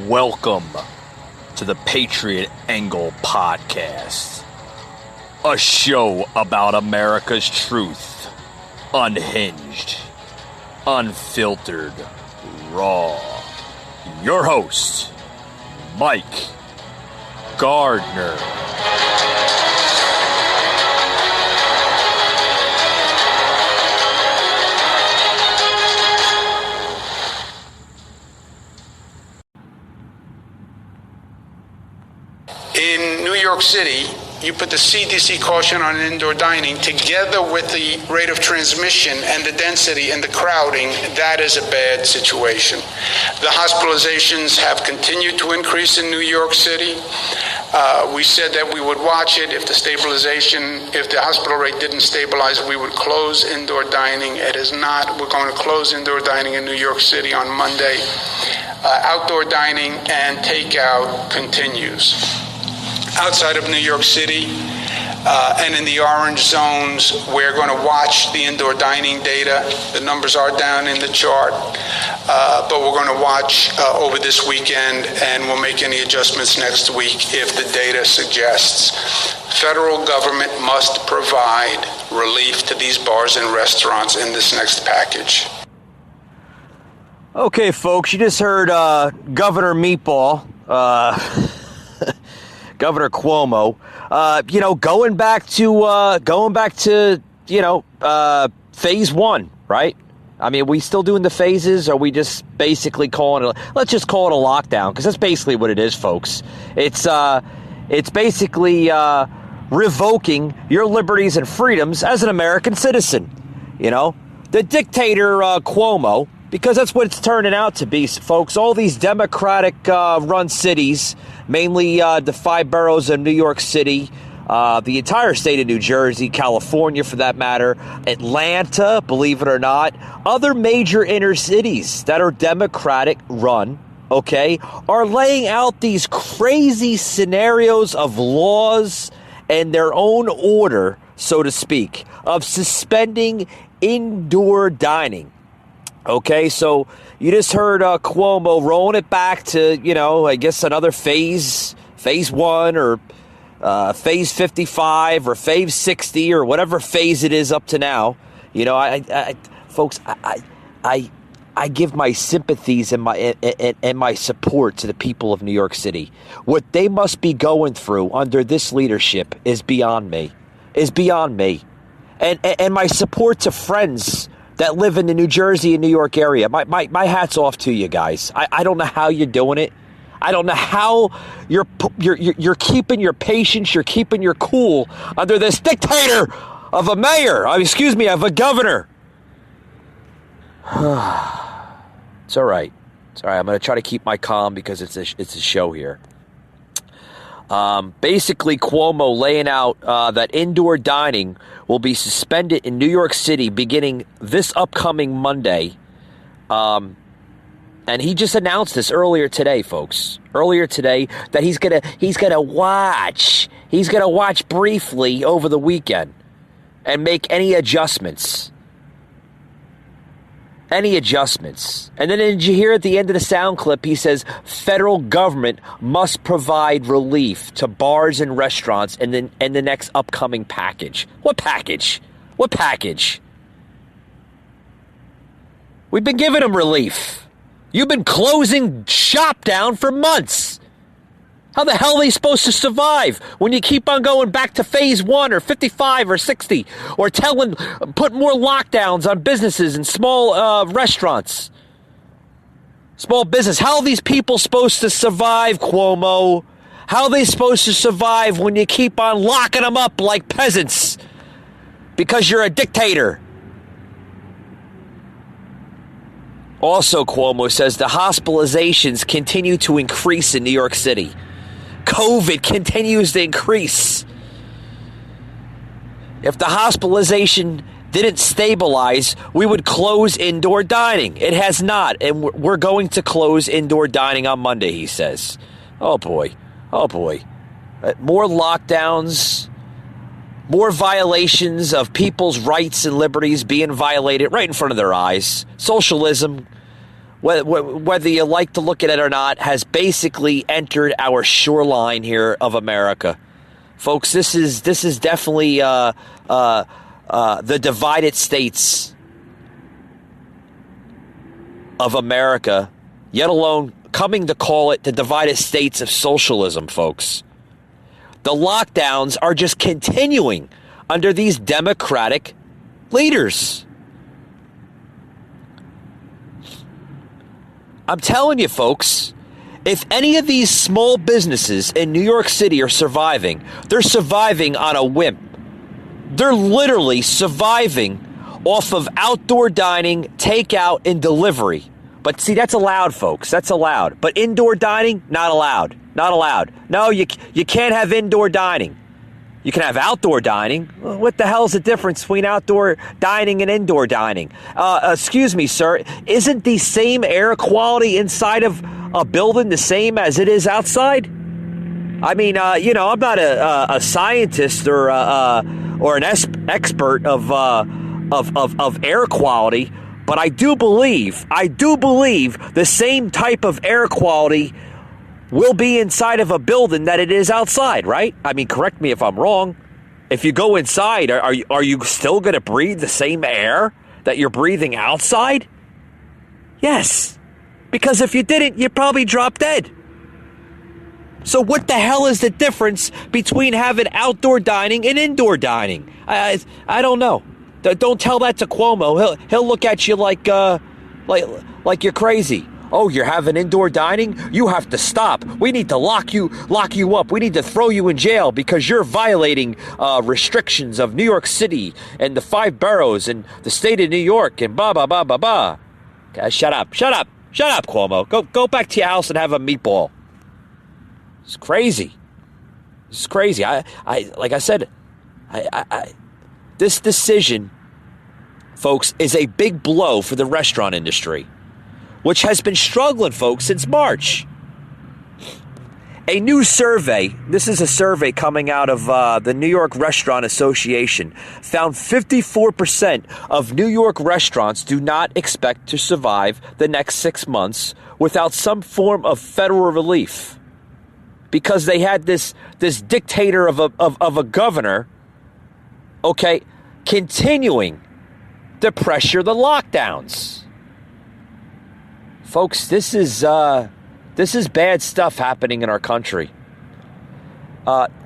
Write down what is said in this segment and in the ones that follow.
Welcome to the Patriot Angle Podcast, a show about America's truth, unhinged, unfiltered, raw. Your host, Mike Gardner. In New York City, you put the CDC caution on indoor dining together with the rate of transmission and the density and the crowding. That is a bad situation. The hospitalizations have continued to increase in New York City. We said that we would watch it. If the hospital rate didn't stabilize, we would close indoor dining. It is not. We're going to close indoor dining in New York City on Monday. Outdoor dining and takeout continues. Outside of New York City and in the orange zones, we're going to watch the indoor dining data. The numbers are down in the chart, but we're going to watch over this weekend, and we'll make any adjustments next week if the data suggests. Federal government must provide relief to these bars and restaurants in this next package. Okay, folks, you just heard Governor Meatball, Governor Cuomo, going back to phase one, right? I mean, are we still doing the phases? Or are we just basically let's just call it a lockdown, because that's basically what it is, folks. It's basically revoking your liberties and freedoms as an American citizen. The dictator Cuomo, because that's what it's turning out to be, folks. All these Democratic-run cities, mainly the 5 boroughs of New York City, the entire state of New Jersey, California for that matter, Atlanta, believe it or not, other major inner cities that are Democratic-run, okay, are laying out these crazy scenarios of laws and their own order, so to speak, of suspending indoor dining. Okay, so you just heard Cuomo rolling it back to, I guess another phase one or phase 55 or phase 60 or whatever phase it is up to now. Folks, I give my sympathies and my support to the people of New York City. What they must be going through under this leadership is beyond me. And my support to friends that live in the New Jersey and New York area. My hat's off to you guys. I don't know how you're doing it. I don't know how you're keeping your patience, you're keeping your cool under this dictator of a mayor. Of a governor. It's all right. I'm going to try to keep my calm because it's a show here. Basically, Cuomo laying out that indoor dining will be suspended in New York City beginning this upcoming Monday. And he just announced this earlier today, folks. That he's gonna watch. He's gonna watch briefly over the weekend and make any adjustments. And then did you hear at the end of the sound clip, he says federal government must provide relief to bars and restaurants in the next upcoming package. What package? We've been giving them relief. You've been closing shop down for months. How the hell are they supposed to survive when you keep on going back to phase 1 or 55 or 60 or put more lockdowns on businesses and small restaurants, small business? How are these people supposed to survive, Cuomo? How are they supposed to survive when you keep on locking them up like peasants because you're a dictator? Also, Cuomo says the hospitalizations continue to increase in New York City. COVID continues to increase. If the hospitalization didn't stabilize, we would close indoor dining. It has not, and we're going to close indoor dining on Monday, he says. Oh boy. More lockdowns, more violations of people's rights and liberties being violated right in front of their eyes. Socialism whether you like to look at it or not, has basically entered our shoreline here of America. Folks, this is definitely the divided states of America, yet alone coming to call it the divided states of socialism, folks. The lockdowns are just continuing under these Democratic leaders. I'm telling you, folks, if any of these small businesses in New York City are surviving, they're surviving on a whim. They're literally surviving off of outdoor dining, takeout, and delivery. But see, that's allowed, folks. That's allowed. But indoor dining, not allowed. Not allowed. No, you can't have indoor dining. You can have outdoor dining. What the hell's the difference between outdoor dining and indoor dining? Excuse me, sir. Isn't the same air quality inside of a building the same as it is outside? I mean, I'm not a scientist or an expert of air quality, but I do believe the same type of air quality will be inside of a building that it is outside, right? I mean, correct me if I'm wrong. If you go inside, are you still going to breathe the same air that you're breathing outside? Yes. Because if you didn't, you'd probably drop dead. So what the hell is the difference between having outdoor dining and indoor dining? I don't know. Don't tell that to Cuomo. He'll look at you like you're crazy. Oh, you're having indoor dining? You have to stop. We need to lock you up. We need to throw you in jail because you're violating restrictions of New York City and the 5 boroughs and the state of New York and blah, blah, blah, blah, blah. Okay, shut up, Cuomo. Go back to your house and have a meatball. It's crazy. It's crazy. I like I said, this decision, folks, is a big blow for the restaurant industry, which has been struggling, folks, since March. A new survey, this is a survey coming out of the New York Restaurant Association, found 54% of New York restaurants do not expect to survive the next 6 months without some form of federal relief. Because they had this dictator of a governor, okay, continuing to pressure the lockdowns. Folks, this is bad stuff happening in our country,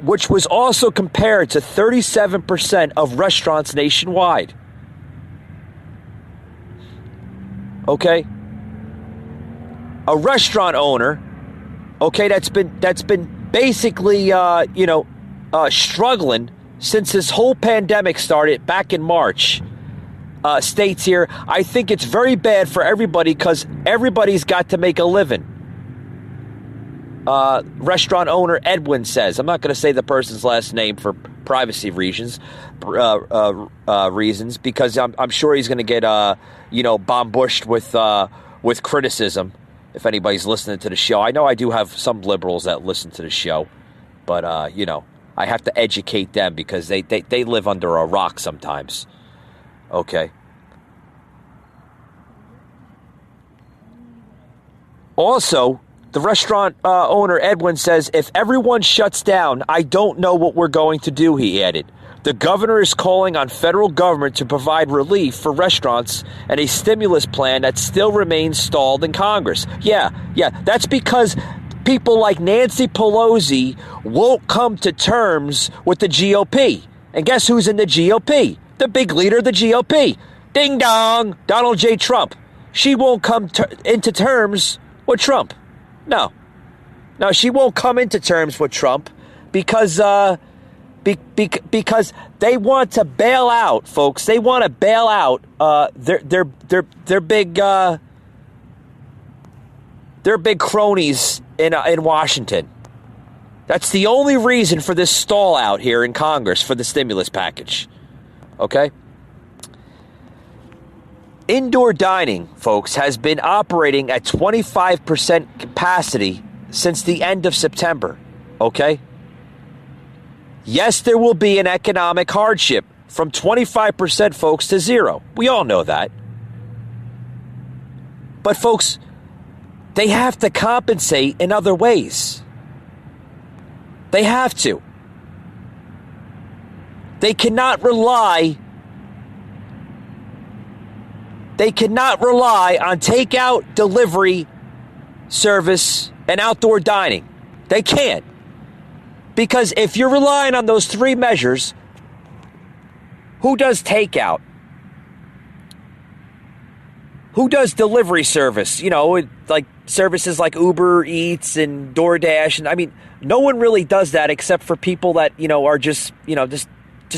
which was also compared to 37% of restaurants nationwide. Okay, a restaurant owner, okay, that's been basically struggling since this whole pandemic started back in March. States here, I think it's very bad for everybody because everybody's got to make a living. Restaurant owner Edwin says, I'm not going to say the person's last name for privacy reasons, because I'm sure he's going to get bombushed with criticism if anybody's listening to the show. I know I do have some liberals that listen to the show, but I have to educate them because they live under a rock sometimes. Okay. Also, the restaurant owner, Edwin, says, if everyone shuts down, I don't know what we're going to do, he added. The governor is calling on federal government to provide relief for restaurants and a stimulus plan that still remains stalled in Congress. Yeah, that's because people like Nancy Pelosi won't come to terms with the GOP. And guess who's in the GOP? The big leader of the GOP. Ding dong, Donald J. Trump. She won't come into terms with Trump. No, she won't come into terms with Trump because because they want to bail out, folks. They want to bail out their big cronies in Washington. That's the only reason for this stall out here in Congress for the stimulus package. Okay? Indoor dining, folks, has been operating at 25% capacity since the end of September. Okay? Yes, there will be an economic hardship from 25%, folks, to zero. We all know that. But folks, they have to compensate in other ways. They have to. They cannot rely on takeout, delivery, service, and outdoor dining. They can't. Because if you're relying on those three measures, who does takeout? Who does delivery service? You know, like services like Uber Eats and DoorDash. And I mean, no one really does that except for people that, are just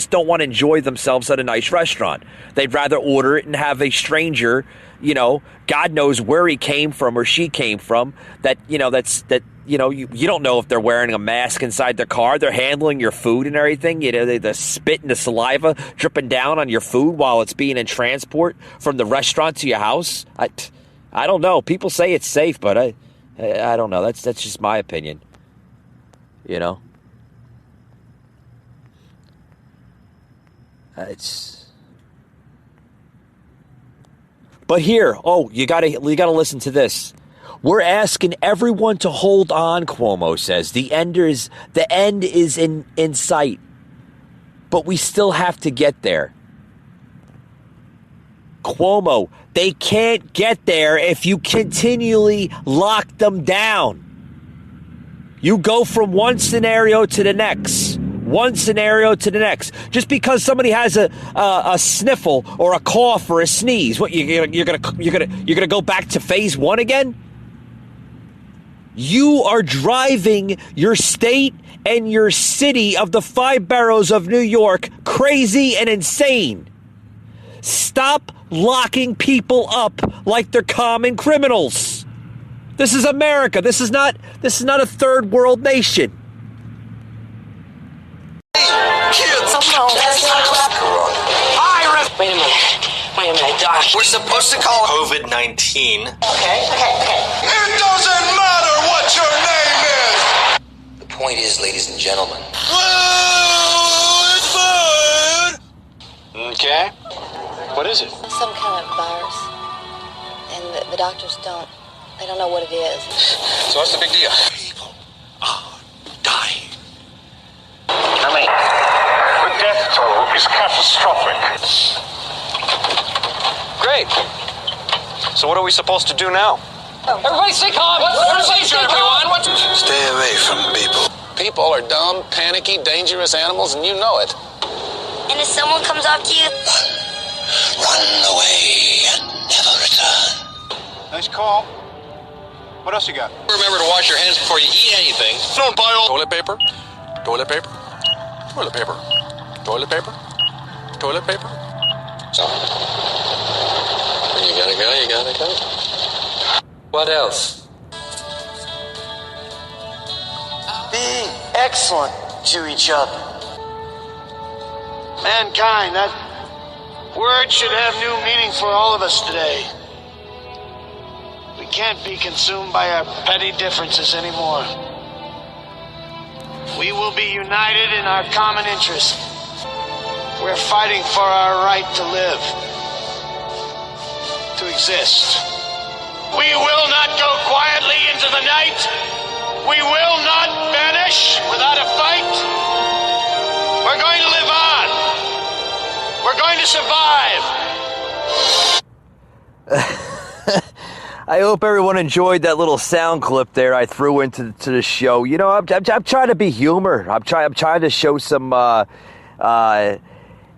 don't want to enjoy themselves at a nice restaurant. They'd rather order it and have a stranger, God knows where he came from or she came from, you don't know if they're wearing a mask inside their car. They're handling your food and everything. The spit and the saliva dripping down on your food while it's being in transport from the restaurant to your house. I don't know. People say it's safe, but I don't know. That's just my opinion. But here, you gotta listen to this. We're asking everyone to hold on, Cuomo says. The end is in sight. But we still have to get there. Cuomo, they can't get there if you continually lock them down. You go from one scenario to the next. One scenario to the next. Just because somebody has a sniffle or a cough or a sneeze, what you're gonna go back to phase one again? You are driving your state and your city of the 5 boroughs of New York crazy and insane. Stop locking people up like they're common criminals. This is America. This is not a third world nation. Wait a minute, Doc. We're supposed to call COVID-19. Okay. It doesn't matter what your name is! The point is, ladies and gentlemen. Well, it's fine! Okay. What is it? Some kind of virus. And the doctors they don't know what it is. So what's the big deal? People are dying. How many? The death toll is catastrophic. Great. So what are we supposed to do now? Everybody stay calm. Everybody stay calm. Stay away from people. People are dumb, panicky, dangerous animals, and you know it. And if someone comes up to you, Run away and never return. Nice call. What else you got? Remember to wash your hands before you eat anything. Don't buy all toilet paper, toilet paper, toilet paper, toilet paper, toilet paper. So, you gotta go. What else? Being excellent to each other. Mankind, that word should have new meaning for all of us today. We can't be consumed by our petty differences anymore. We will be united in our common interest. We're fighting for our right to live, to exist. We will not go quietly into the night. We will not vanish without a fight. We're going to live on. We're going to survive. I hope everyone enjoyed that little sound clip there I threw into the show. I'm trying to be humor. I'm trying to show some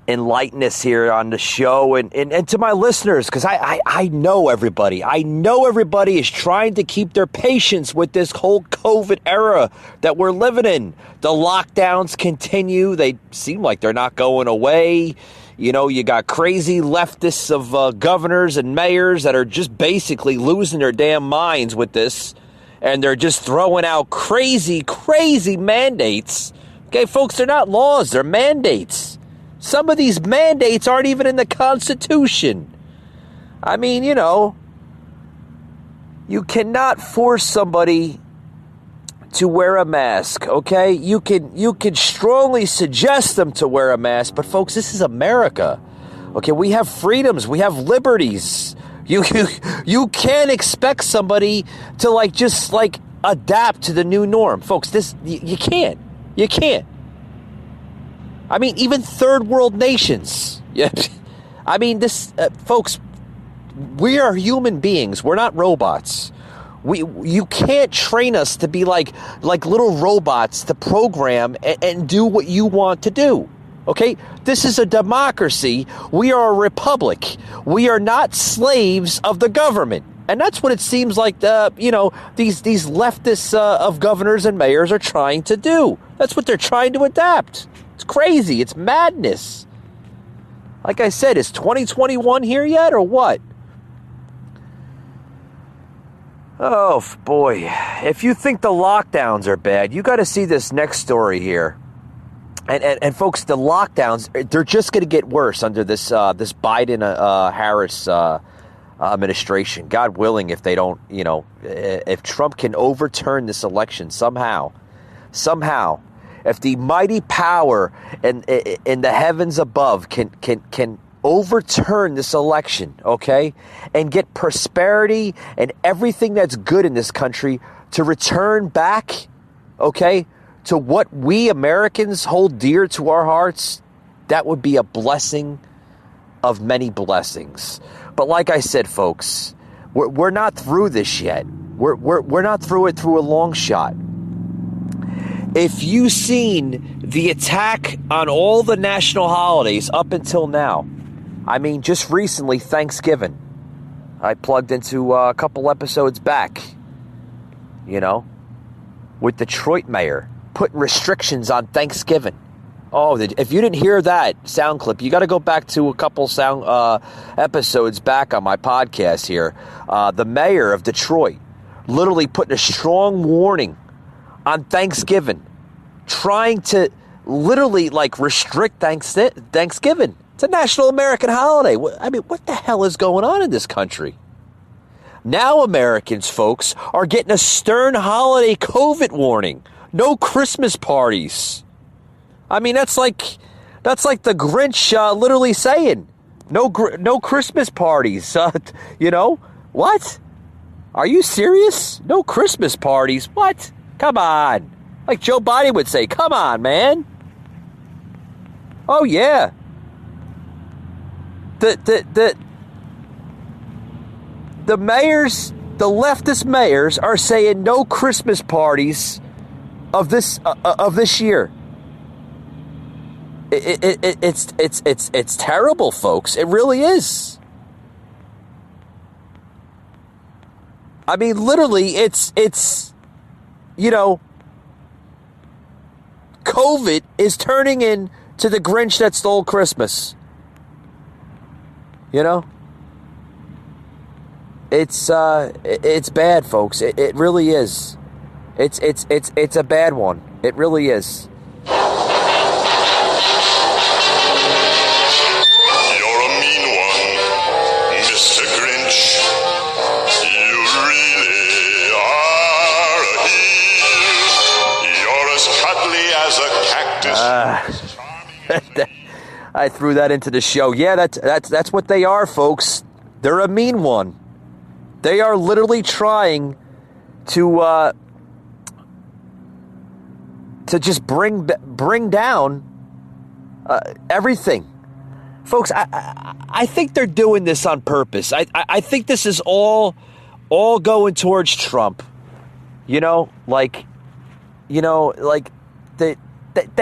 enlightenment here on the show and to my listeners, because I know everybody. I know everybody is trying to keep their patience with this whole COVID era that we're living in. The lockdowns continue. They seem like they're not going away. You got crazy leftists of governors and mayors that are just basically losing their damn minds with this. And they're just throwing out crazy mandates. Okay, folks, they're not laws. They're mandates. Some of these mandates aren't even in the Constitution. I mean, you cannot force somebody to wear a mask, okay? You can strongly suggest them to wear a mask, but folks, this is America. Okay, we have freedoms, we have liberties. You can't expect somebody to just adapt to the new norm, folks. You can't. You can't. I mean, even third world nations. Yeah. I mean, folks. We are human beings. We're not robots. You can't train us to be like little robots to program and do what you want to do. Okay? This is a democracy. We are a republic. We are not slaves of the government. And that's what it seems like these leftists of governors and mayors are trying to do. That's what they're trying to adapt. It's crazy. It's madness. Like I said, is 2021 here yet or what? Oh, boy. If you think the lockdowns are bad, you got to see this next story here. And folks, the lockdowns, they're just going to get worse under this Biden-Harris administration. God willing, if they don't, if Trump can overturn this election somehow, if the mighty power in the heavens above can overturn this election, okay, and get prosperity and everything that's good in this country to return back, okay, to what we Americans hold dear to our hearts, that would be a blessing of many blessings. But like I said, folks, we're not through this yet. We're not through it through a long shot. If you've seen the attack on all the national holidays up until now, I mean, just recently, Thanksgiving, I plugged into a couple episodes back, with Detroit mayor putting restrictions on Thanksgiving. Oh, if you didn't hear that sound clip, you got to go back to a couple episodes back on my podcast here. The mayor of Detroit literally putting a strong warning on Thanksgiving, trying to literally restrict Thanksgiving. It's a national American holiday. I mean, what the hell is going on in this country? Now Americans, folks, are getting a stern holiday COVID warning. No Christmas parties. I mean, that's like the Grinch literally saying, no Christmas parties. What? Are you serious? No Christmas parties? What? Come on. Like Joe Biden would say, come on, man. Oh, yeah. The mayors, the leftist mayors, are saying no Christmas parties of this year. It's terrible, folks. It really is. I mean, literally, it's COVID is turning into the Grinch that stole Christmas. It's bad, folks. It really is. It's a bad one. It really is. You're a mean one, Mr. Grinch. You really are a heel. You're as cuddly as a cactus. I threw that into the show. Yeah, that's what they are, folks. They're a mean one. They are literally trying to just bring down everything. Folks, I think they're doing this on purpose. I think this is all going towards Trump. They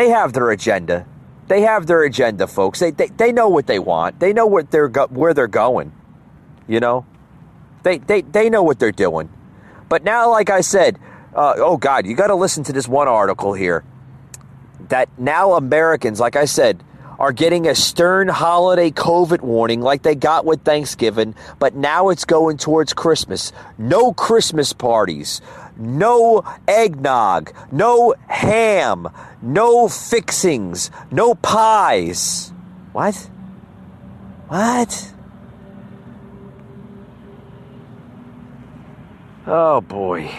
have their agenda. They have their agenda, folks. They know what they want. They know what where they're going. They know what they're doing. But now, like I said, oh God, you got to listen to this one article here. That now Americans, like I said, are getting a stern holiday COVID warning like they got with Thanksgiving, but now it's going towards Christmas. No Christmas parties, no eggnog, no ham, no fixings, no pies. What? Oh boy.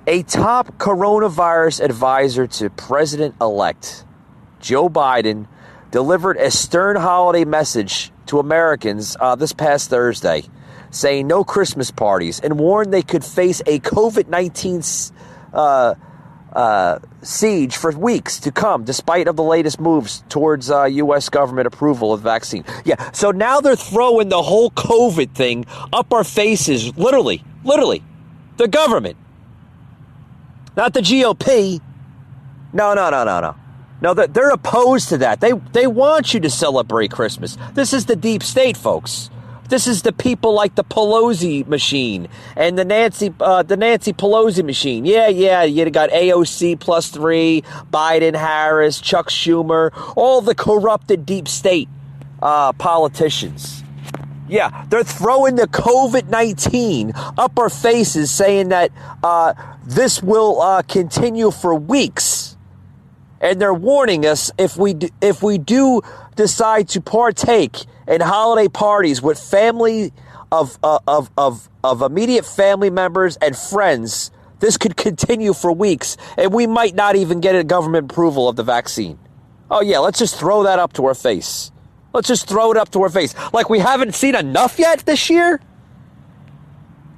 A top coronavirus advisor to President-elect Joe Biden delivered a stern holiday message to Americans this past Thursday. saying no Christmas parties and warned they could face a COVID-19 siege for weeks to come, despite of the latest moves towards U.S. government approval of the vaccine. Yeah, so now they're throwing the whole COVID thing up our faces, literally, the government, not the GOP. No. No, they're opposed to that. They want you to celebrate Christmas. This is the deep state, folks. This is the people like the Pelosi machine and the Nancy Pelosi machine. Yeah, you got AOC +3, Biden, Harris, Chuck Schumer, all the corrupted deep state politicians. Yeah, they're throwing the COVID-19 up our faces, saying that this will continue for weeks, and they're warning us if we do decide to partake in holiday parties with family of immediate family members and friends, this could continue for weeks, and we might not even get a government approval of the vaccine. Oh yeah, let's just throw that up to our face. Let's just throw it up to our face. Like we haven't seen enough yet this year?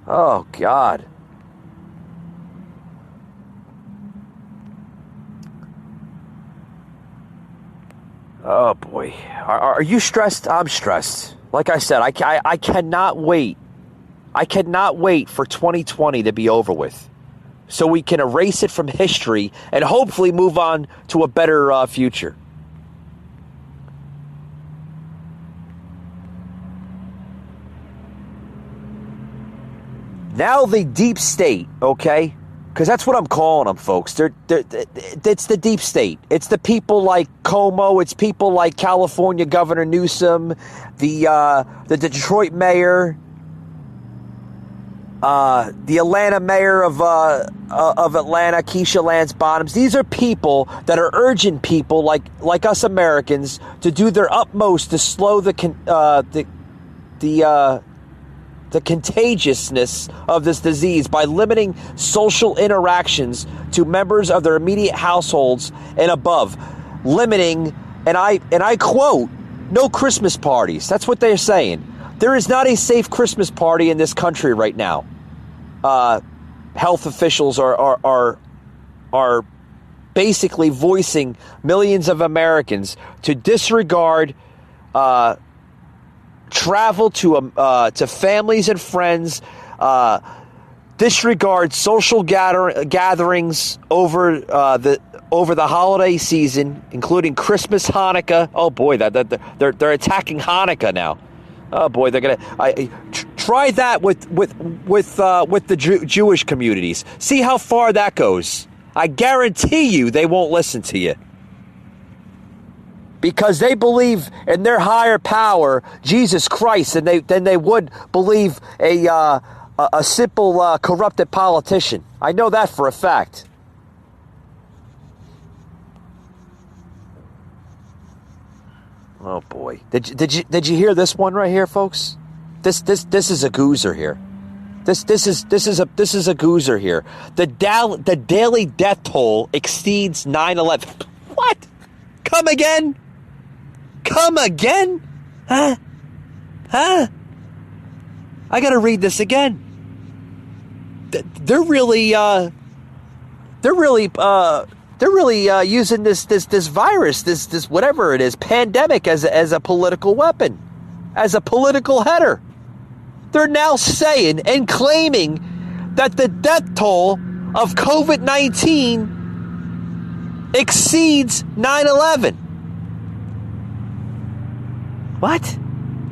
Oh, God. Oh, boy. Are you stressed? I'm stressed. Like I said, I cannot wait. I cannot wait for 2020 to be over with, so we can erase it from history and hopefully move on to a better future. Now the deep state, okay? Because that's what I'm calling them, folks. It's the deep state. It's the people like Cuomo. It's people like California Governor Newsom, the Detroit mayor, the Atlanta mayor of Atlanta, Keisha Lance Bottoms. These are people that are urging people like us Americans to do their utmost to slow the contagiousness of this disease by limiting social interactions to members of their immediate households and above. Limiting, and I quote, no Christmas parties. That's what they're saying. There is not a safe Christmas party in this country right now. Health officials are basically voicing millions of Americans to disregard travel to families and friends, disregard social gatherings over the holiday season, including Christmas, Hanukkah. Oh boy, they're attacking Hanukkah now. Oh boy, they're gonna try that with the Jewish communities. See how far that goes. I guarantee you they won't listen to you, because they believe in their higher power, Jesus Christ, than they would believe a simple corrupted politician. I know that for a fact. Oh boy! Did you hear this one right here, folks? This is a goozer here. This is a goozer here. The daily death toll exceeds 9/11. What? Come again? Come again? Huh? I gotta read this again. They're really using this virus, this whatever it is, pandemic as a political weapon, as a political header. They're now saying and claiming that the death toll of COVID-19 exceeds 9/11. What?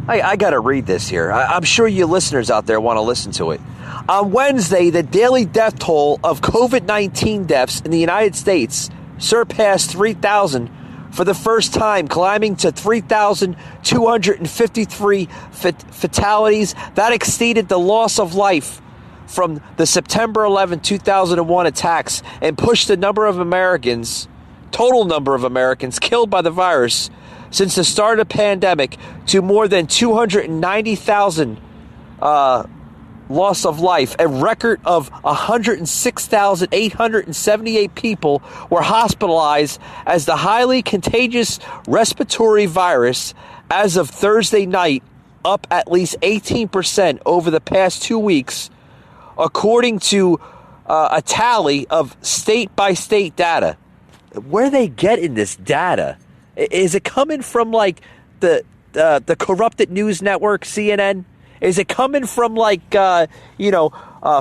I got to read this here. I'm sure you listeners out there want to listen to it. On Wednesday, the daily death toll of COVID-19 deaths in the United States surpassed 3,000 for the first time, climbing to 3,253 fatalities. That exceeded the loss of life from the September 11, 2001 attacks and pushed the total number of Americans killed by the virus since the start of the pandemic to more than 290,000 loss of life. A record of 106,878 people were hospitalized as the highly contagious respiratory virus as of Thursday night up at least 18% over the past 2 weeks, according to a tally of state-by-state data. Where are they getting this data? Is it coming from, like, the corrupted news network, CNN? Is it coming from, like,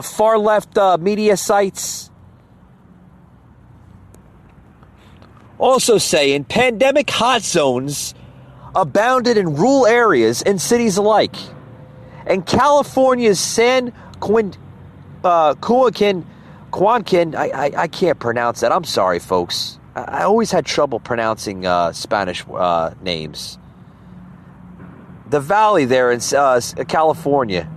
far-left media sites? Also saying pandemic hot zones abounded in rural areas and cities alike. And California's San Quintin, I can't pronounce that. I'm sorry, folks. I always had trouble pronouncing Spanish names. The valley there in California.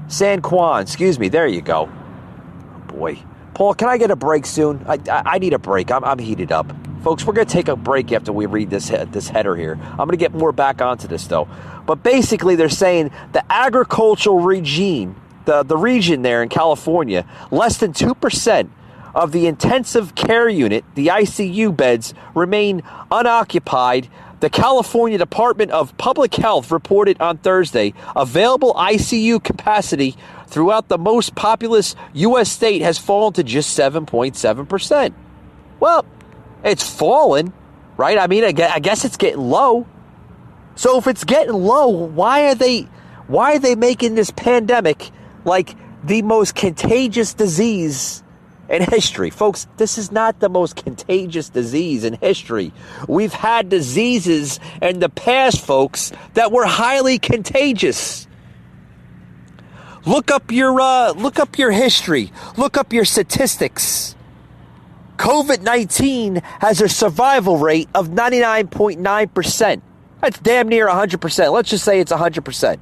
San Juan, excuse me. There you go. Oh, boy. Paul, can I get a break soon? I need a break. I'm heated up. Folks, we're going to take a break after we read this header here. I'm going to get more back onto this, though. But basically, they're saying the agricultural region, the region there in California, less than 2% of the intensive care unit, the ICU beds, remain unoccupied. The California Department of Public Health reported on Thursday available ICU capacity throughout the most populous U.S. state has fallen to just 7.7%. Well, it's fallen, right? I mean, I guess it's getting low. So if it's getting low, why are they making this pandemic like the most contagious disease in history? Folks, this is not the most contagious disease in history. We've had diseases in the past, folks, that were highly contagious. Look up your history. Look up your statistics. COVID-19 has a survival rate of 99.9%. That's damn near 100%. Let's just say it's 100%.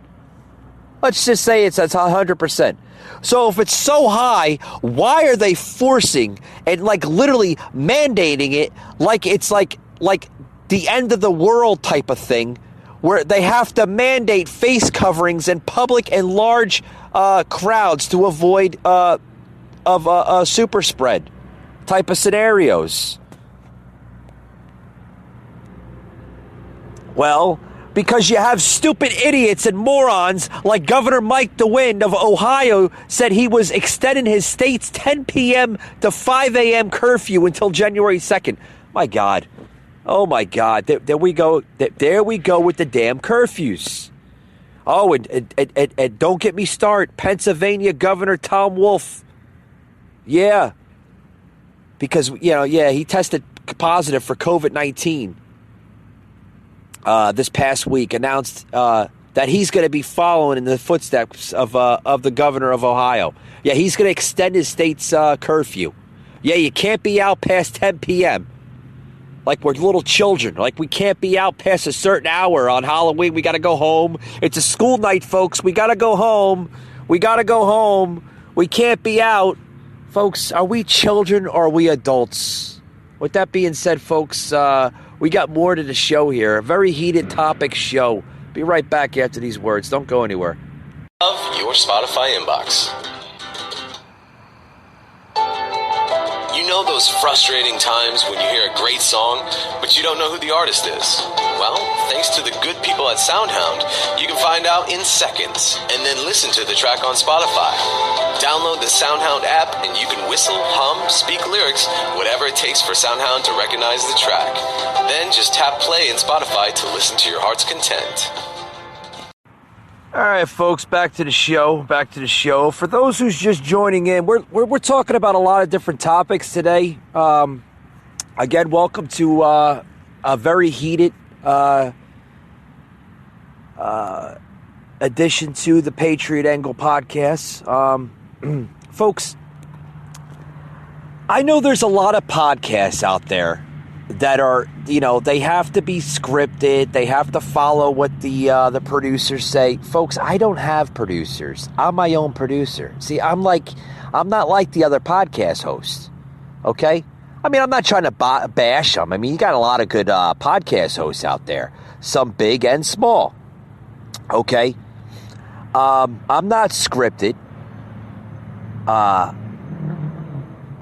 Let's just say it's 100%. So if it's so high, why are they forcing and like literally mandating it like it's like the end of the world type of thing, where they have to mandate face coverings in public and large crowds to avoid a super spread type of scenarios? Well, because you have stupid idiots and morons like Governor Mike DeWine of Ohio said he was extending his state's 10 p.m. to 5 a.m. curfew until January 2nd. My God. Oh, my God. There we go. There we go with the damn curfews. Oh, and don't get me started. Pennsylvania Governor Tom Wolf. Yeah. Because, he tested positive for COVID-19. This past week, announced that he's going to be following in the footsteps of the governor of Ohio. Yeah, he's going to extend his state's curfew. Yeah, you can't be out past 10 p.m. like we're little children. Like we can't be out past a certain hour on Halloween. We got to go home. It's a school night, folks. We got to go home. We got to go home. We can't be out. Folks, are we children or are we adults? With that being said, folks, we got more to the show here. A very heated topic show. Be right back after these words. Don't go anywhere. Of your Spotify inbox. You know those frustrating times when you hear a great song, but you don't know who the artist is? Well, thanks to the good people at SoundHound, you can find out in seconds and then listen to the track on Spotify. Download the SoundHound app and you can whistle, hum, speak lyrics, whatever it takes for SoundHound to recognize the track. Then just tap play in Spotify to listen to your heart's content. All right, folks, back to the show. For those who's just joining in, we're talking about a lot of different topics today. Again, welcome to a very heated addition to the Patriot Angle podcast. Folks, I know there's a lot of podcasts out there that are, they have to be scripted. They have to follow what the producers say. Folks, I don't have producers. I'm my own producer. See, I'm not like the other podcast hosts. Okay? I mean, I'm not trying to bash them. I mean, you got a lot of good podcast hosts out there, some big and small. Okay? I'm not scripted.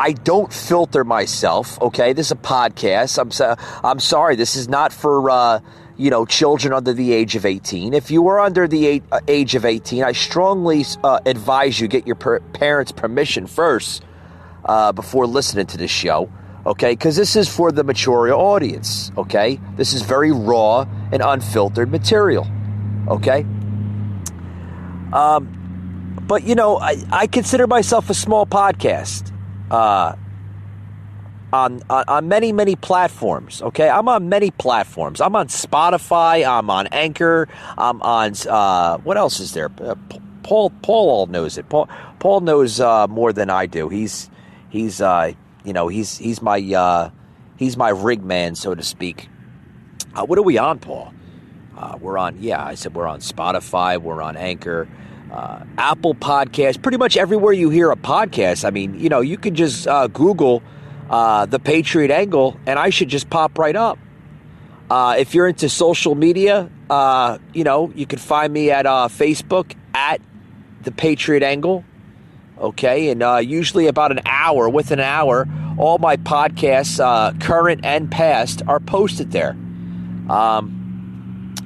I don't filter myself, okay? This is a podcast. I'm sorry. This is not for, children under the age of 18. If you are under the age of 18, I strongly advise you get your parents' permission first before listening to this show, okay? Because this is for the mature audience, okay? This is very raw and unfiltered material, okay? But, I consider myself a small podcast on many, many platforms, okay? I'm on many platforms. I'm on Spotify. I'm on Anchor. I'm on, what else is there? Paul all knows it. Paul knows more than I do. He's my rig man, so to speak. What are we on, Paul? We're on Spotify. We're on Anchor. Apple Podcasts, pretty much everywhere you hear a podcast. I mean, you can just Google The Patriot Angle, and I should just pop right up. If you're into social media, you can find me at Facebook at The Patriot Angle. Okay, and usually about within an hour, all my podcasts, current and past, are posted there.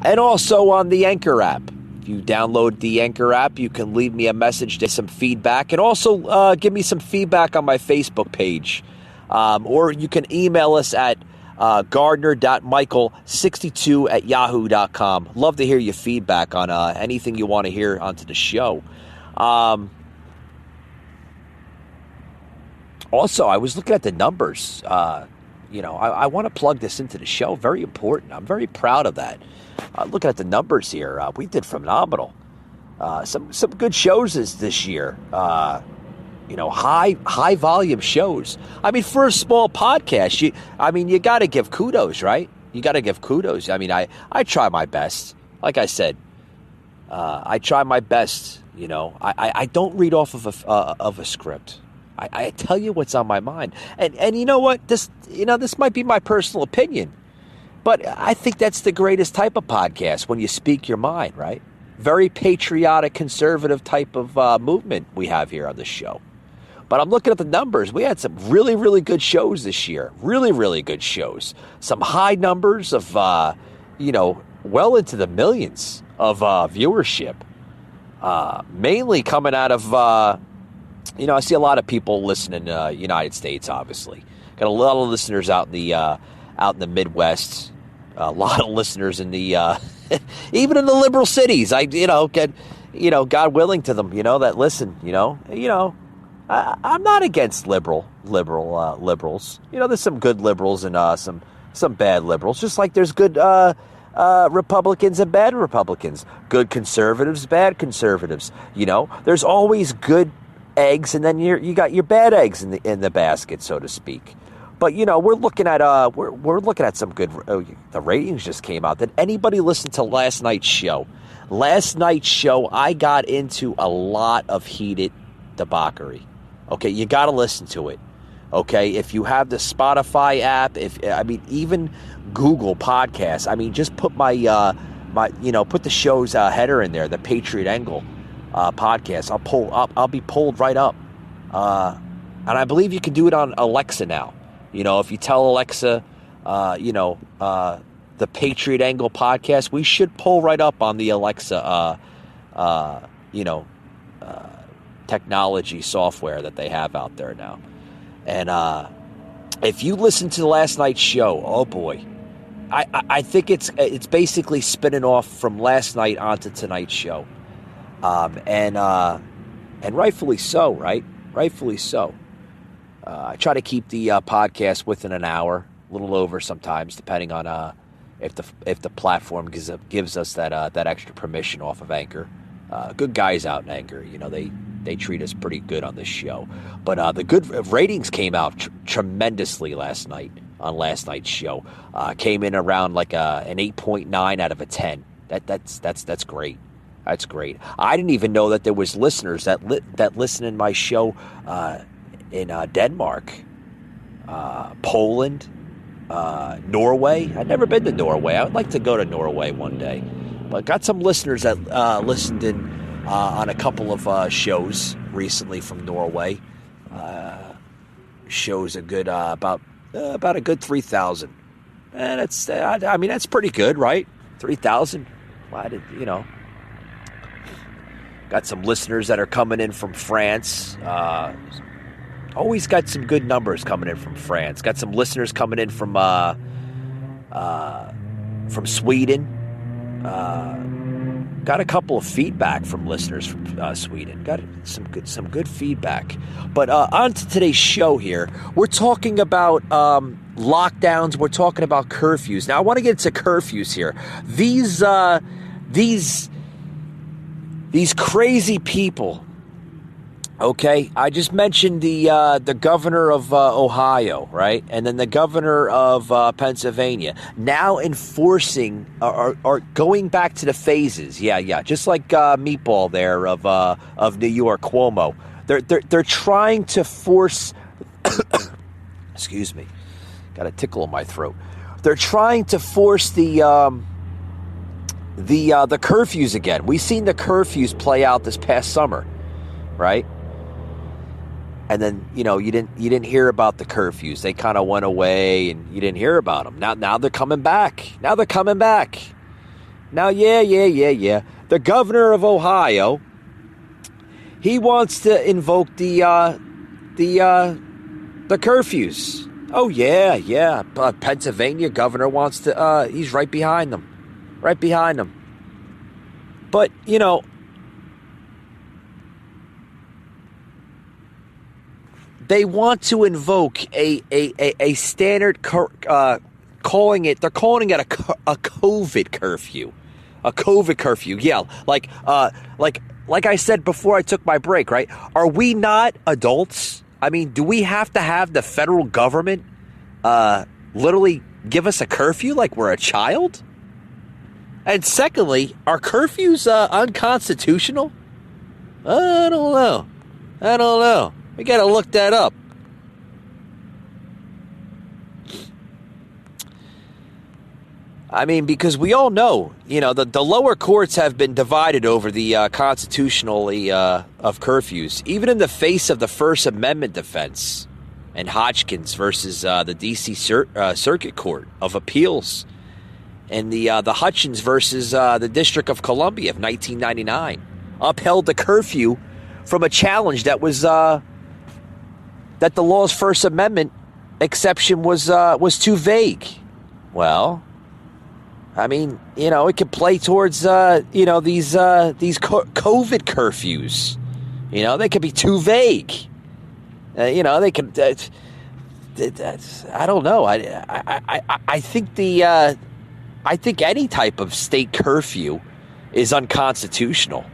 And also on the Anchor app. If you download the Anchor app, you can leave me a message to some feedback, and also give me some feedback on my Facebook page. Or you can email us at gardner.michael62@yahoo.com. Love to hear your feedback on anything you want to hear onto the show. Also, I was looking at the numbers. I want to plug this into the show. Very important. I'm very proud of that. Looking at the numbers here, we did phenomenal. Some good shows this year. High volume shows. I mean, for a small podcast, you got to give kudos, right? You got to give kudos. I mean, I try my best. Like I said, I try my best. I don't read off of a script. I tell you what's on my mind. And you know what? This might be my personal opinion, but I think that's the greatest type of podcast, when you speak your mind, right? Very patriotic, conservative type of movement we have here on this show. But I'm looking at the numbers. We had some really, really good shows this year. Really, really good shows. Some high numbers of, well into the millions of viewership. Mainly coming out of, I see a lot of people listening in United States, obviously. Got a lot of listeners out in the Midwest. A lot of listeners in the, even in the liberal cities. I get, God willing to them, that listen, I'm not against liberals. There's some good liberals and some bad liberals, just like there's good Republicans and bad Republicans, good conservatives, bad conservatives. There's always good eggs, and then you got your bad eggs in the basket, so to speak. But we're looking at some good. The ratings just came out. Did anybody listen to last night's show? Last night's show, I got into a lot of heated debauchery. Okay, you got to listen to it. Okay, if you have the Spotify app, even Google Podcasts, just put put the show's header in there, the Patriot Angle podcast. I'll be pulled right up. And I believe you can do it on Alexa now. If you tell Alexa, the Patriot Angle podcast, we should pull right up on the Alexa, technology software that they have out there now. And if you listen to last night's show, oh boy, I think it's basically spinning off from last night onto tonight's show, and rightfully so, right? Rightfully so. I try to keep the podcast within an hour, a little over sometimes, depending on if the platform gives us that extra permission off of Anchor. Good guys out in Anchor, they treat us pretty good on this show. But the good ratings came out tremendously last night on last night's show. Came in around like an 8.9 out of a 10. That's great. That's great. I didn't even know that there was listeners that listen in my show in Denmark, Poland, Norway. I've never been to Norway. I would like to go to Norway one day. But got some listeners that listened in on a couple of shows recently from Norway. Shows a good about a good 3,000, and that's pretty good, right? 3,000? Why did, got some listeners that are coming in from France. Always got some good numbers coming in from France. Got some listeners coming in from Sweden. Got a couple of feedback from listeners from Sweden. Got some good feedback. But on to today's show here. We're talking about lockdowns. We're talking about curfews. Now I want to get into curfews here. These crazy people. Okay, I just mentioned the governor of Ohio, right, and then the governor of Pennsylvania now enforcing or going back to the phases. Yeah, just like Meatball there of New York, Cuomo. They're trying to force. Excuse me, got a tickle in my throat. They're trying to force the curfews again. We've seen the curfews play out this past summer, right? And then, you didn't hear about the curfews. They kind of went away and you didn't hear about them. Now they're coming back. Now, yeah. The governor of Ohio, he wants to invoke the curfews. Oh, yeah. Pennsylvania governor wants to, he's right behind them. But, they want to invoke a standard calling it a COVID curfew. A COVID curfew. Yeah, like I said before I took my break, right? Are we not adults? I mean, do we have to have the federal government literally give us a curfew like we're a child? And secondly, are curfews unconstitutional? I don't know. We got to look that up. I mean, because we all know, the lower courts have been divided over the constitutionality of curfews, even in the face of the First Amendment defense and Hodgkins versus the D.C. Circuit Court of Appeals and the Hutchins versus the District of Columbia of 1999 upheld the curfew from a challenge that was that the law's First Amendment exception was too vague. Well, I mean, it could play towards these COVID curfews. They could be too vague. They could. I don't know. I think I think any type of state curfew is unconstitutional.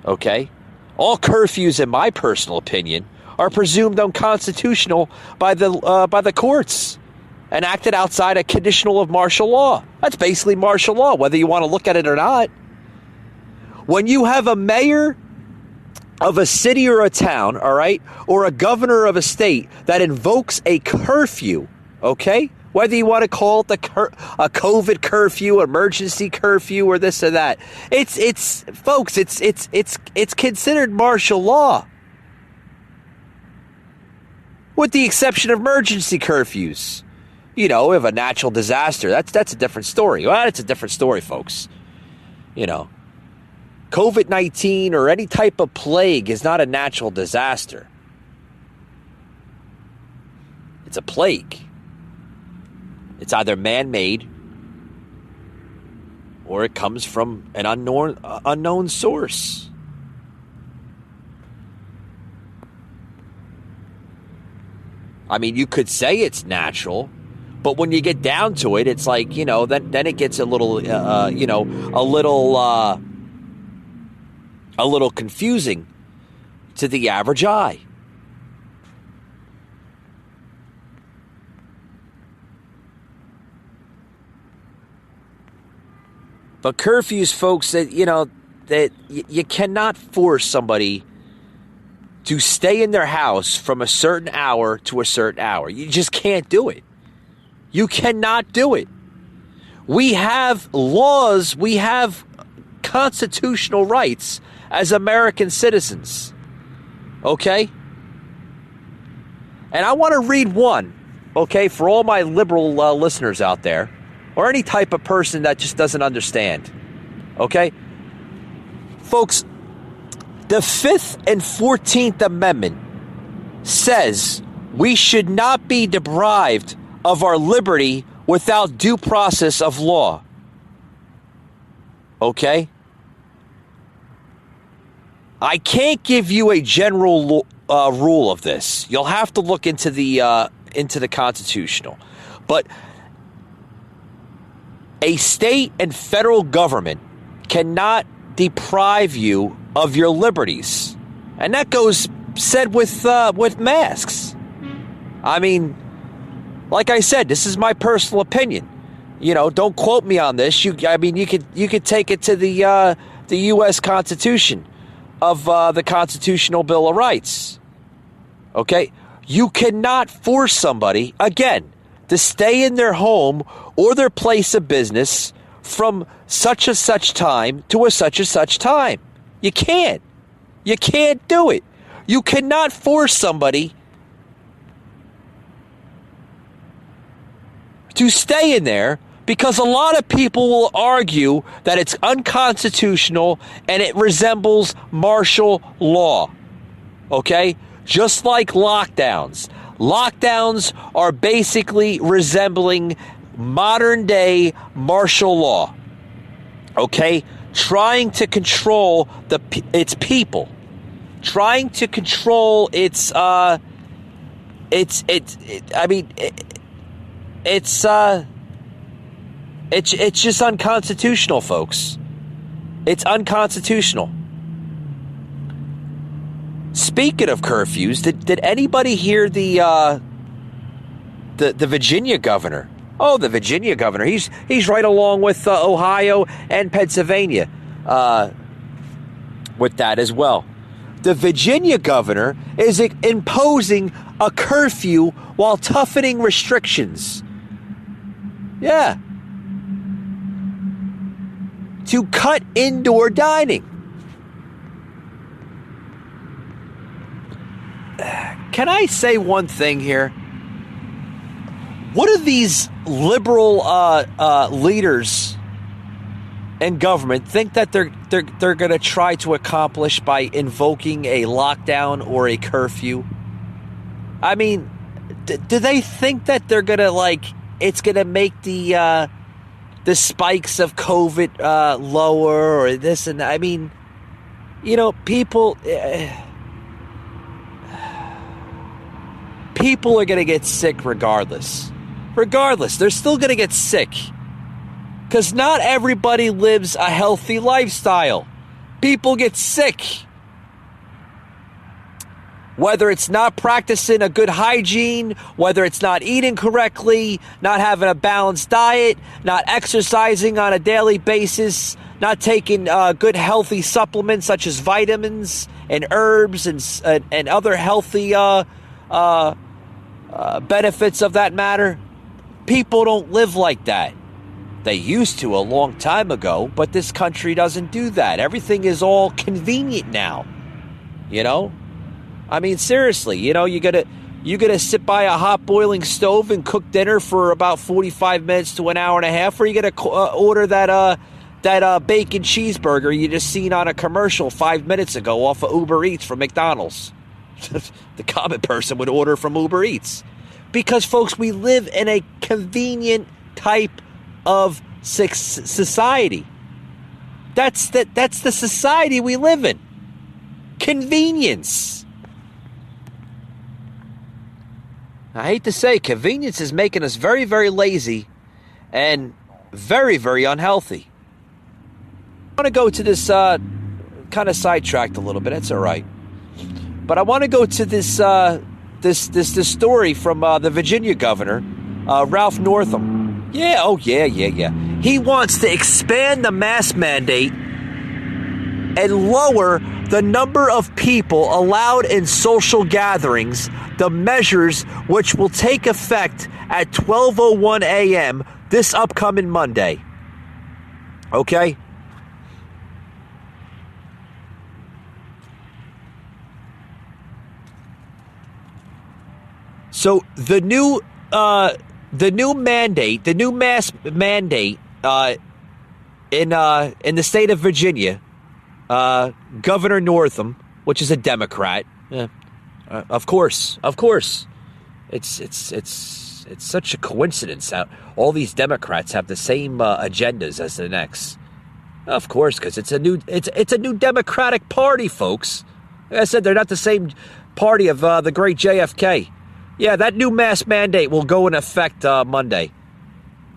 Okay, all curfews, in my personal opinion, are presumed unconstitutional by the courts, enacted outside a conditional of martial law. That's basically martial law, whether you want to look at it or not. When you have a mayor of a city or a town, all right, or a governor of a state that invokes a curfew, okay, whether you want to call it a COVID curfew, emergency curfew, or this or that, it's considered martial law. With the exception of emergency curfews. If a natural disaster, that's a different story. Well, it's a different story, folks. COVID-19 or any type of plague is not a natural disaster. It's a plague. It's either man-made or it comes from an unknown source. I mean, you could say it's natural, but when you get down to it, it's like, then it gets a little, a little confusing to the average eye. But curfews, folks, that you cannot force somebody to stay in their house from a certain hour to a certain hour. You just can't do it. You cannot do it. We have laws, we have constitutional rights as American citizens. Okay? And I want to read one, okay, for all my liberal listeners out there. or any type of person that just doesn't understand. Okay? Folks, the 5th and 14th Amendment says we should not be deprived of our liberty without due process of law. Okay? I can't give you a general rule of this. You'll have to look into the constitutional. But a state and federal government cannot deprive you of your liberties. And that goes said with masks. I mean, like I said, this is my personal opinion. You know, don't quote me on this. You could take it to the U.S. Constitution of the Constitutional Bill of Rights. Okay? You cannot force somebody, again, to stay in their home or their place of business from such and such time to a such and such time. You can't. You can't do it. You cannot force somebody to stay in there, because a lot of people will argue that it's unconstitutional and it resembles martial law. Okay? Just like lockdowns. Lockdowns are basically resembling modern day martial law. Okay? Trying to control its people. Trying to control its it's just unconstitutional, folks. It's unconstitutional. Speaking of curfews, did anybody hear the Virginia governor? Oh, the Virginia governor. He's right along with Ohio and Pennsylvania with that as well. The Virginia governor is imposing a curfew while toughening restrictions. Yeah. To cut indoor dining. Can I say one thing here? What do these liberal leaders in government think that they're going to try to accomplish by invoking a lockdown or a curfew? I mean, do they think that they're going to it's going to make the spikes of COVID lower or this and that? I mean, you know, people are going to get sick regardless. They're still going to get sick. Because not everybody lives a healthy lifestyle. People get sick. Whether it's not practicing a good hygiene, whether it's not eating correctly, not having a balanced diet, not exercising on a daily basis, not taking good healthy supplements such as vitamins and herbs and other healthy benefits of that matter. People don't live like that. They used to a long time ago, but this country doesn't do that. Everything is all convenient now. You know? I mean, seriously, you know, you gotta sit by a hot boiling stove and cook dinner for about 45 minutes to an hour and a half, or you gotta order that bacon cheeseburger you just seen on a commercial 5 minutes ago off of Uber Eats from McDonald's. The common person would order from Uber Eats. Because, folks, we live in a convenient type of society. That's the society we live in. Convenience. I hate to say, convenience is making us very, very lazy and very, very unhealthy. I want to go to this kind of sidetracked a little bit. That's all right. But I want to go to this this story from the Virginia governor, Ralph Northam. Yeah, oh yeah. He wants to expand the mask mandate and lower the number of people allowed in social gatherings, the measures which will take effect at 12:01 a.m. this upcoming Monday. Okay? So the new the new mask mandate in the state of Virginia, Governor Northam, which is a Democrat, of course, it's such a coincidence that all these Democrats have the same agendas as the next. Of course, because it's a new Democratic Party, folks. Like I said, they're not the same party of the great JFK. Yeah, that new mask mandate will go in effect Monday,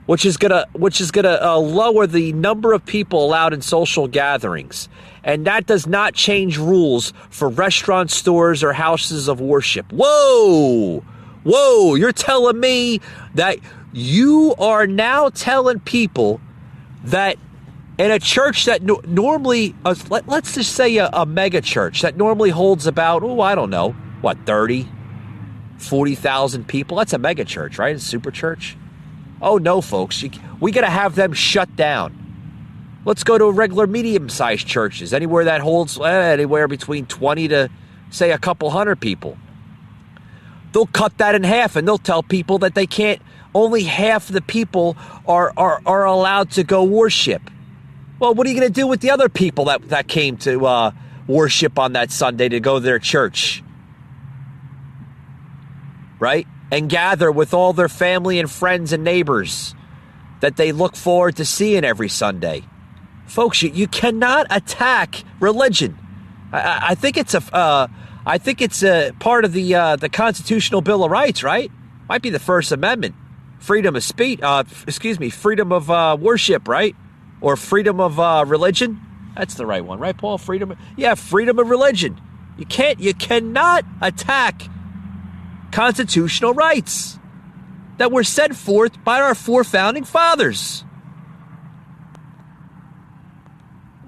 which is gonna lower the number of people allowed in social gatherings, and that does not change rules for restaurants, stores, or houses of worship. Whoa, you're telling me that you are now telling people that in a church that normally, let's just say a mega church that normally holds about, 30, 40,000 people. That's a mega church, right? A super church. Oh, no, folks. We got to have them shut down. Let's go to regular medium-sized churches, anywhere that holds anywhere between 20 to, say, a couple hundred people. They'll cut that in half, and they'll tell people that they can't, only half the people are allowed to go worship. Well, what are you going to do with the other people that came to worship on that Sunday to go to their church? Right? And gather with all their family and friends and neighbors that they look forward to seeing every Sunday. Folks, you cannot attack religion. I think it's a part of the Constitutional Bill of Rights, right? Might be the First Amendment. Freedom of speech, freedom of worship, right? Or freedom of religion. That's the right one, right, Paul? Freedom of religion. You cannot attack constitutional rights that were set forth by our four founding fathers.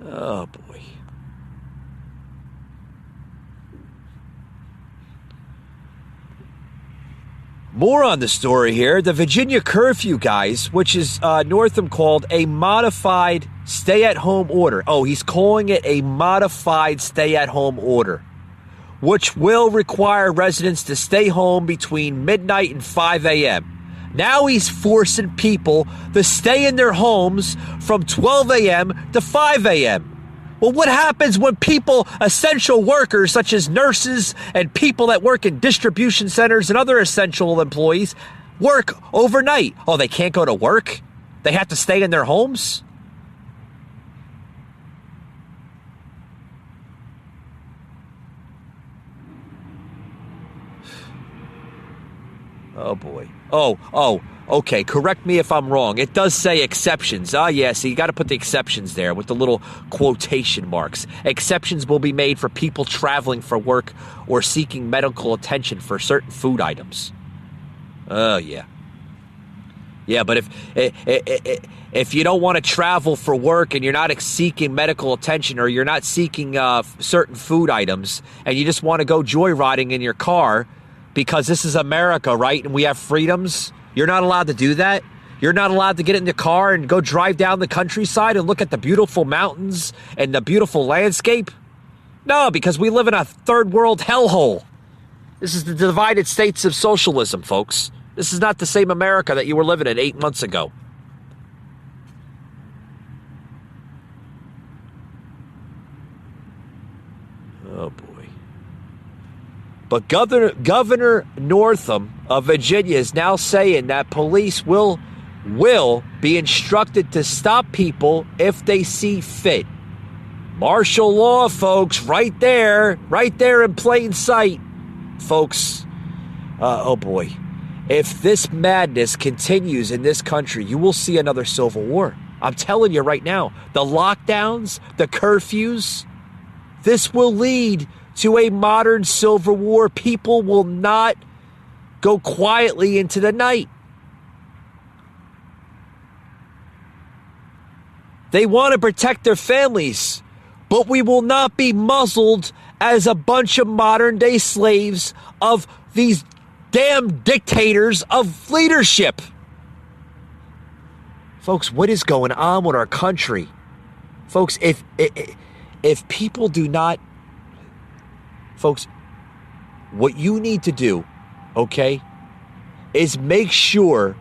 Oh, boy. More on the story here. The Virginia curfew, guys, which is Northam called a modified stay-at-home order. Oh, he's calling it a modified stay-at-home order, which will require residents to stay home between midnight and 5 a.m. Now he's forcing people to stay in their homes from 12 a.m. to 5 a.m. Well, what happens when people, essential workers such as nurses and people that work in distribution centers and other essential employees, work overnight? Oh, they can't go to work? They have to stay in their homes? Oh, boy. Okay. Correct me if I'm wrong. It does say exceptions. So you got to put the exceptions there with the little quotation marks. Exceptions will be made for people traveling for work or seeking medical attention for certain food items. Oh, yeah. Yeah, but if you don't want to travel for work and you're not seeking medical attention or you're not seeking certain food items and you just want to go joyriding in your car because this is America, right? And we have freedoms. You're not allowed to do that. You're not allowed to get in the car and go drive down the countryside and look at the beautiful mountains and the beautiful landscape. No, because we live in a third world hellhole. This is the divided states of socialism, folks. This is not the same America that you were living in 8 months ago. Oh, boy. But Governor Northam of Virginia is now saying that police will be instructed to stop people if they see fit. Martial law, folks, right there in plain sight, folks. Oh, boy. If this madness continues in this country, you will see another civil war. I'm telling you right now, the lockdowns, the curfews, this will lead to a modern civil war. People will not go quietly into the night. They want to protect their families, but we will not be muzzled as a bunch of modern day slaves of these damn dictators of leadership. Folks, what is going on with our country? Folks, if people do not, folks, what you need to do, okay, is make sure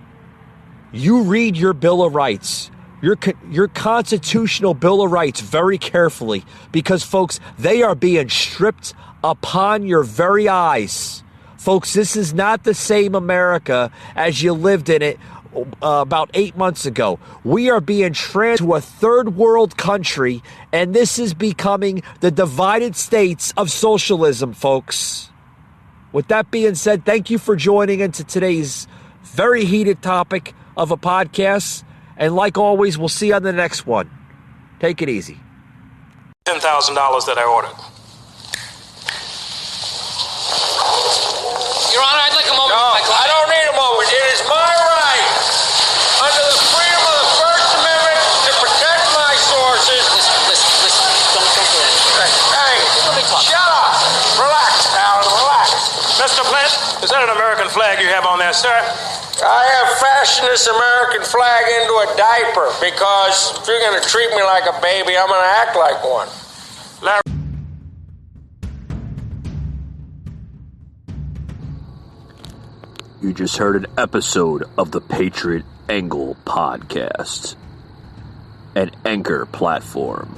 you read your Bill of Rights, your constitutional Bill of Rights very carefully, because, folks, they are being stripped upon your very eyes. Folks, this is not the same America as you lived in it about 8 months ago. We are being transferred to a third world country, and this is becoming the divided states of socialism, folks. With that being said, thank you for joining into today's very heated topic of a podcast. And like always, we'll see you on the next one. Take it easy. $10,000 that I ordered. Your Honor, I'd like a moment. No, I don't need a moment. It is my right, under the freedom of the First Amendment, to protect my sources. Listen. Don't do that. Hey, Let me talk. shut up. Relax, Alan, relax. Mr. Flint, is that an American flag you have on there, sir? I have fashioned this American flag into a diaper because if you're going to treat me like a baby, I'm going to act like one. Larry. You just heard an episode of the Patriot Angle Podcast, an Anchor platform.